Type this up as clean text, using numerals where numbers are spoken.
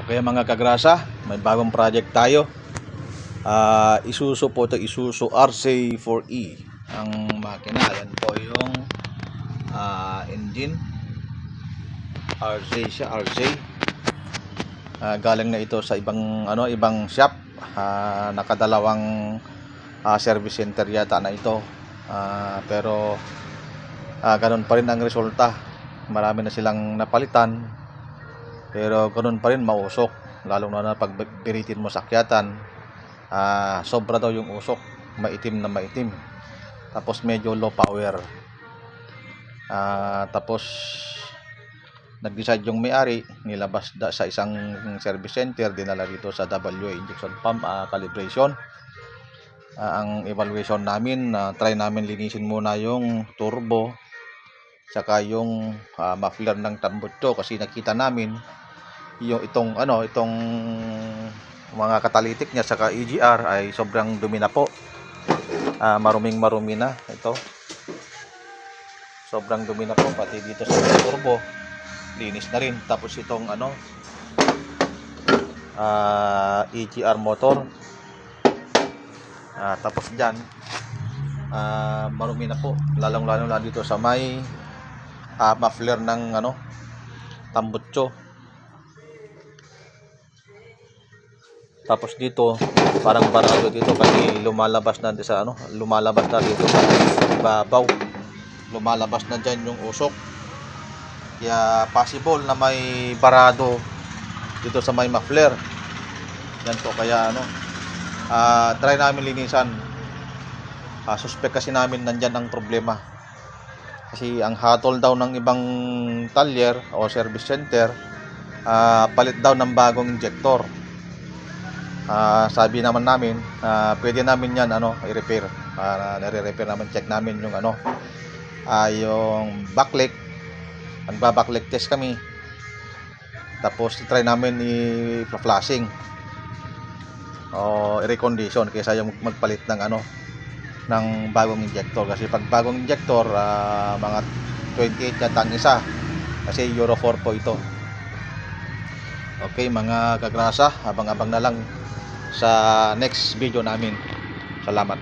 Okay mga kagrasa, may bagong project tayo. Isuzu po ito, Isuzu RZ4E ang makina. Yan po yung engine. RZ siya, RZ. Galing na ito sa ibang shop. Nakadalawang service center yata na ito. Pero ganun pa rin ang resulta. Marami na silang napalitan. Pero ganoon pa rin mausok, lalong na pag piritin mo sa akyatan, sobra daw yung usok, maitim na maitim. Tapos medyo low power. Tapos nag-decide yung may-ari, nilabas sa isang service center, dinala dito sa WA injection pump calibration. Ang evaluation namin, try namin linisin muna yung turbo, saka yung muffler ng tambutso, kasi nakita namin yung itong mga catalytic niya saka EGR ay sobrang dumi na po. Maruming-marumi na ito. Sobrang dumi na po, pati dito sa turbo linis na rin. Tapos itong EGR motor, tapos diyan marumi na po, lalong-lalo na dito sa may muffler ng tambutso. Tapos dito parang barado dito kasi lumalabas na dito sa ibabaw. Lumalabas na diyan yung usok. Kaya possible na may barado dito sa may muffler. Yan po, kaya try namin linisan. Suspect kasi namin nandyan ang problema. Kasi ang hatol daw ng ibang talyer o service center, palit daw ng bagong injector. Sabi naman namin, pwede namin yan i-repair. Nare-repair namin, check namin yung yung backlight. Magba-backlight test kami. Tapos try namin i-flashing o i-recondition kaysa yung magpalit ng ng bagong injector. Kasi pag bagong injector, mga 28 yata ang isa, kasi Euro 4 po ito. Okay mga kagrasa, abang-abang na lang sa next video namin. Salamat.